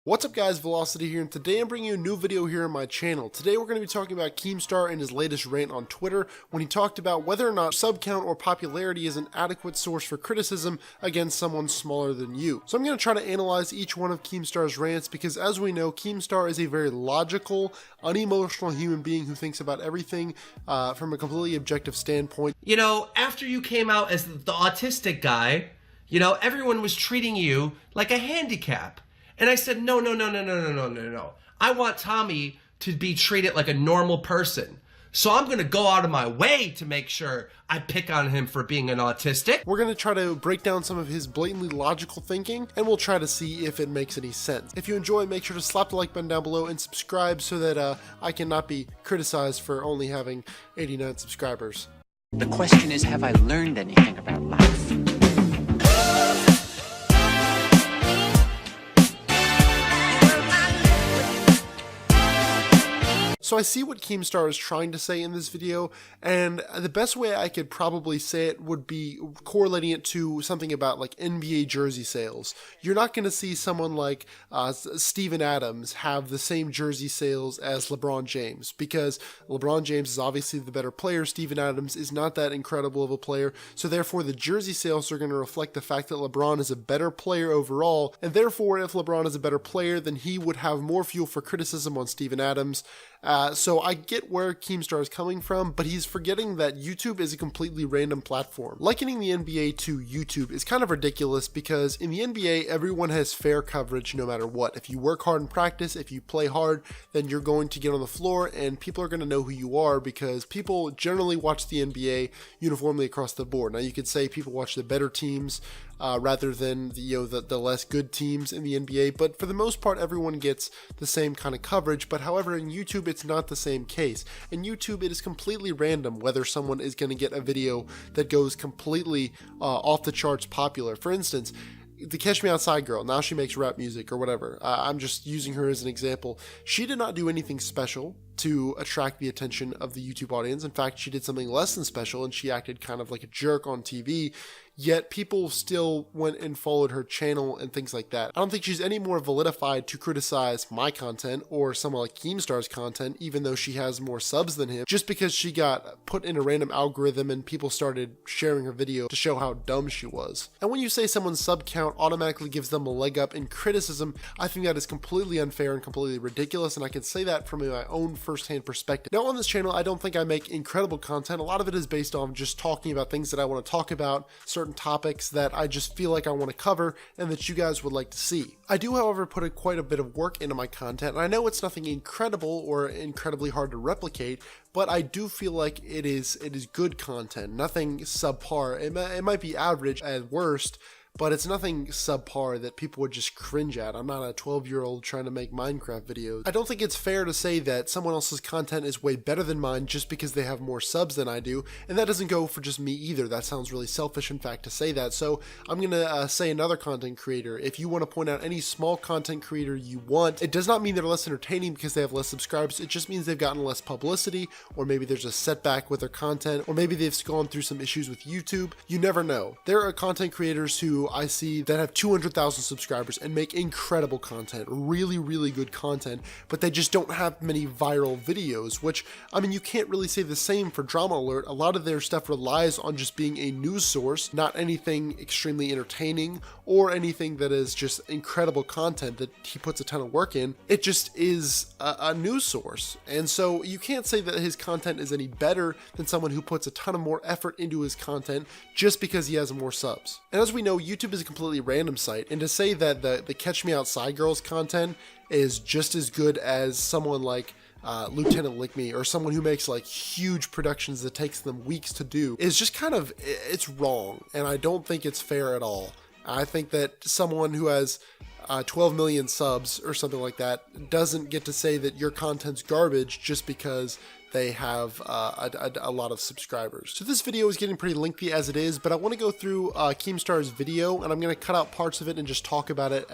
What's up guys, Velocity here, and today I'm bringing you a new video here on my channel. Today we're going to be talking about Keemstar and his latest rant on Twitter when he talked about whether or not sub count or popularity is an adequate source for criticism against someone smaller than you. So I'm going to try to analyze each one of Keemstar's rants because, as we know, Keemstar is a very logical, unemotional human being who thinks about everything from a completely objective standpoint. You know, after you came out as the autistic guy, you know, everyone was treating you like a handicap. And I said, no. I want Tommy to be treated like a normal person. So I'm going to go out of my way to make sure I pick on him for being an autistic. We're going to try to break down some of his blatantly logical thinking, and we'll try to see if it makes any sense. If you enjoy, make sure to slap the like button down below and subscribe so that I cannot be criticized for only having 89 subscribers. The question is, have I learned anything about life? So I see what Keemstar is trying to say in this video, and the best way I could probably say it would be correlating it to something about like NBA jersey sales. You're not going to see someone like Steven Adams have the same jersey sales as LeBron James, because LeBron James is obviously the better player. Steven Adams is not that incredible of a player, so therefore the jersey sales are going to reflect the fact that LeBron is a better player overall, and therefore if LeBron is a better player, then he would have more fuel for criticism on Steven Adams. So I get where Keemstar is coming from, but he's forgetting that YouTube is a completely random platform. Likening the NBA to YouTube is kind of ridiculous because in the NBA, everyone has fair coverage no matter what. If you work hard in practice, if you play hard, then you're going to get on the floor and people are going to know who you are because people generally watch the NBA uniformly across the board. Now you could say people watch the better teams rather than the less good teams in the NBA, but for the most part everyone gets the same kind of coverage. But however, in YouTube it's not the same case. In YouTube it is completely random whether someone is going to get a video that goes completely off the charts popular. For instance, the Catch Me Outside girl, now she makes rap music or whatever. I'm just using her as an example. She did not do anything special to attract the attention of the YouTube audience. In fact, she did something less than special and she acted kind of like a jerk on TV, yet people still went and followed her channel and things like that. I don't think she's any more validified to criticize my content or someone like Keemstar's content, even though she has more subs than him, just because she got put in a random algorithm and people started sharing her video to show how dumb she was. And when you say someone's sub count automatically gives them a leg up in criticism, I think that is completely unfair and completely ridiculous, and I can say that from my own first-hand perspective. Now on this channel, I don't think I make incredible content. A lot of it is based on just talking about things that I want to talk about, certain topics that I just feel like I want to cover and that you guys would like to see. I do, however, put quite a bit of work into my content, and I know it's nothing incredible or incredibly hard to replicate, but I do feel like it is good content, nothing subpar. It might be average at worst, but it's nothing subpar that people would just cringe at. I'm not a 12-year-old trying to make Minecraft videos. I don't think it's fair to say that someone else's content is way better than mine just because they have more subs than I do, and that doesn't go for just me either. That sounds really selfish, in fact, to say that. So I'm gonna say another content creator. If you want to point out any small content creator you want, it does not mean they're less entertaining because they have less subscribers. It just means they've gotten less publicity, or maybe there's a setback with their content, or maybe they've gone through some issues with YouTube. You never know. There are content creators who I see that have 200,000 subscribers and make incredible content, really good content, but they just don't have many viral videos, which, I mean, you can't really say the same for Drama Alert. A lot of their stuff relies on just being a news source, not anything extremely entertaining or anything that is just incredible content that he puts a ton of work in. It just is a news source, and so you can't say that his content is any better than someone who puts a ton of more effort into his content just because he has more subs. And as we know, YouTube is a completely random site, and to say that the Catch Me Outside girls content is just as good as someone like Lieutenant Lick Me or someone who makes like huge productions that takes them weeks to do is just kind of, it's wrong, and I don't think it's fair at all. I think that someone who has 12 million subs or something like that doesn't get to say that your content's garbage just because they have a lot of subscribers. So this video is getting pretty lengthy as it is, but I want to go through Keemstar's video, and I'm going to cut out parts of it and just talk about it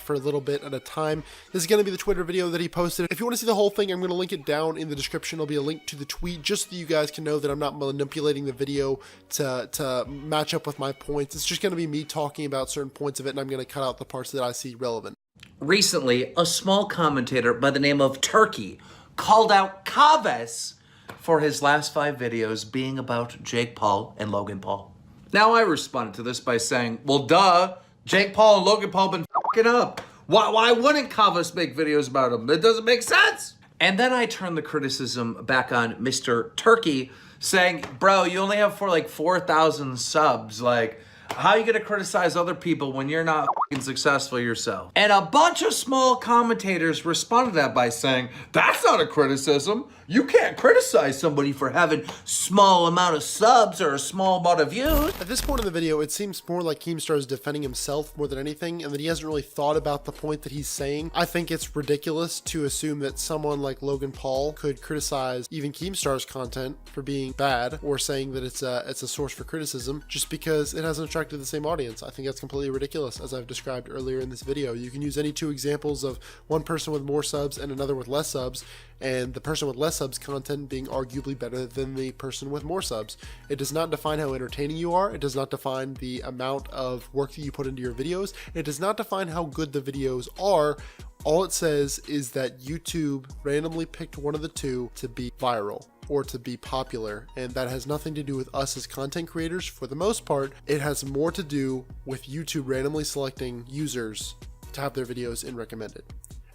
for a little bit at a time. This is going to be the Twitter video that he posted. If you want to see the whole thing, I'm going to link it down in the description. There'll be a link to the tweet just so you guys can know that I'm not manipulating the video to match up with my points. It's just going to be me talking about certain points of it, and I'm going to cut out the parts that I see relevant. Recently, a small commentator by the name of Turkey called out Kaves for his last 5 videos being about Jake Paul and Logan Paul. Now I responded to this by saying, well, duh, Jake Paul and Logan Paul been f***ing up. Why wouldn't Kaves make videos about him? It doesn't make sense. And then I turned the criticism back on Mr. Turkey, saying, bro, you only have 4,000 subs. Like, how are you gonna criticize other people when you're not f***ing successful yourself? And a bunch of small commentators responded to that by saying, that's not a criticism. You can't criticize somebody for having small amount of subs or a small amount of views. At this point in the video, it seems more like Keemstar is defending himself more than anything, and that he hasn't really thought about the point that he's saying. I think it's ridiculous to assume that someone like Logan Paul could criticize even Keemstar's content for being bad, or saying that it's a source for criticism just because it hasn't attracted the same audience. I think that's completely ridiculous, as I've described earlier in this video. You can use any 2 examples of one person with more subs and another with less subs, and the person with less subs content being arguably better than the person with more subs. It does not define how entertaining you are. It does not define the amount of work that you put into your videos. It does not define how good the videos are. All it says is that YouTube randomly picked one of the 2 to be viral or to be popular, and that has nothing to do with us as content creators. For the most part, it has more to do with YouTube randomly selecting users to have their videos in recommended.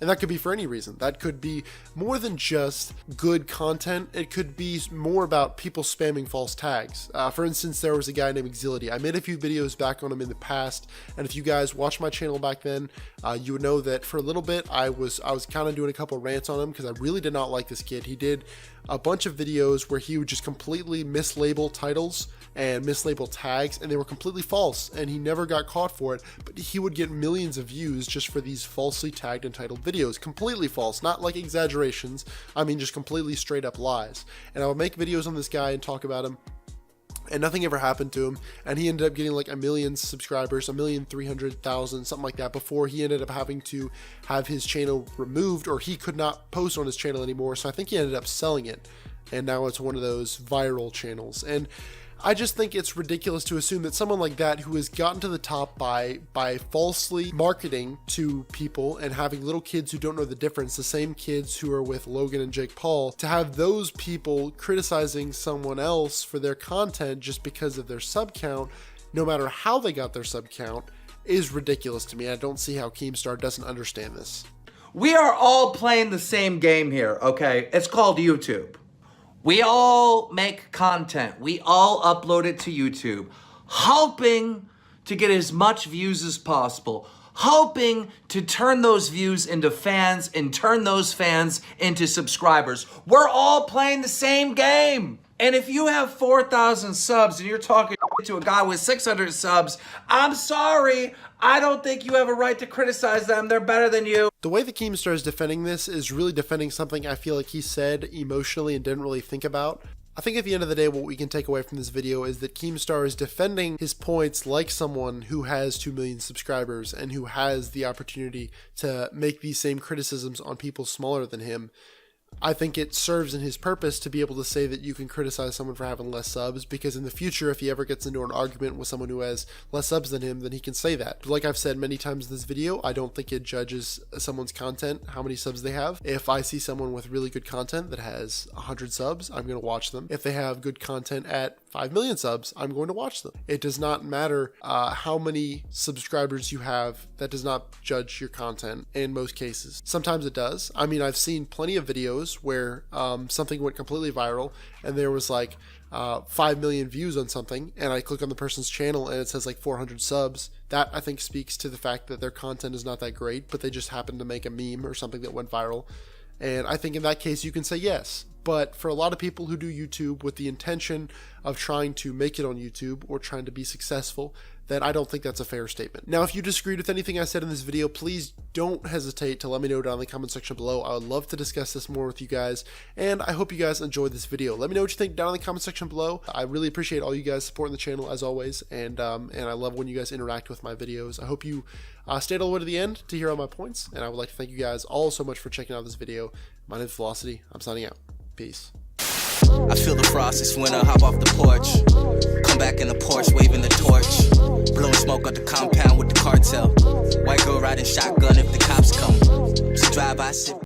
And that could be for any reason. That could be more than just good content. It could be more about people spamming false tags. For instance, there was a guy named Exility. I made a few videos back on him in the past, and if you guys watched my channel back then, you would know that for a little bit I was kind of doing a couple rants on him because I really did not like this kid. He did a bunch of videos where he would just completely mislabel titles and mislabel tags, and they were completely false, and he never got caught for it, but he would get millions of views just for these falsely tagged and titled videos. Completely false, not like exaggerations, I mean just completely straight up lies. And I would make videos on this guy and talk about him, and nothing ever happened to him, and he ended up getting like 1 million subscribers, 1,300,000, something like that, before he ended up having to have his channel removed, or he could not post on his channel anymore. So I think he ended up selling it, and now it's one of those viral channels. And I just think it's ridiculous to assume that someone like that, who has gotten to the top by falsely marketing to people and having little kids who don't know the difference, the same kids who are with Logan and Jake Paul, to have those people criticizing someone else for their content just because of their sub count, no matter how they got their sub count, is ridiculous to me. I don't see how Keemstar doesn't understand this. We are all playing the same game here, okay? It's called YouTube. We all make content. We all upload it to YouTube, hoping to get as much views as possible, hoping to turn those views into fans and turn those fans into subscribers. We're all playing the same game. And if you have 4,000 subs and you're talking to a guy with 600 subs, I'm sorry, I don't think you have a right to criticize them. They're better than you. The way that Keemstar is defending this is really defending something I feel like he said emotionally and didn't really think about. I think at the end of the day, what we can take away from this video is that Keemstar is defending his points like someone who has 2 million subscribers and who has the opportunity to make these same criticisms on people smaller than him. I think it serves in his purpose to be able to say that you can criticize someone for having less subs, because in the future, if he ever gets into an argument with someone who has less subs than him, then he can say that. But like I've said many times in this video, I don't think it judges someone's content how many subs they have. If I see someone with really good content that has 100 subs, I'm going to watch them. If they have good content at 5 million subs, I'm going to watch them. It does not matter how many subscribers you have. That does not judge your content in most cases. Sometimes it does. I mean, I've seen plenty of videos where something went completely viral and there was like 5 million views on something, and I click on the person's channel and it says like 400 subs. That I think speaks to the fact that their content is not that great, but they just happened to make a meme or something that went viral. And I think in that case you can say yes. But for a lot of people who do YouTube with the intention of trying to make it on YouTube or trying to be successful, then I don't think that's a fair statement. Now, if you disagreed with anything I said in this video, please don't hesitate to let me know down in the comment section below. I would love to discuss this more with you guys, and I hope you guys enjoyed this video. Let me know what you think down in the comment section below. I really appreciate all you guys supporting the channel as always, and I love when you guys interact with my videos. I hope you stayed all the way to the end to hear all my points, and I would like to thank you guys all so much for checking out this video. My name is Velocity. I'm signing out. Peace. I feel the frost, it's winter, hop off the porch. Come back in the Porsche, waving the torch. Blowing smoke out the compound with the cartel. White girl riding shotgun if the cops come. She drive, I sit.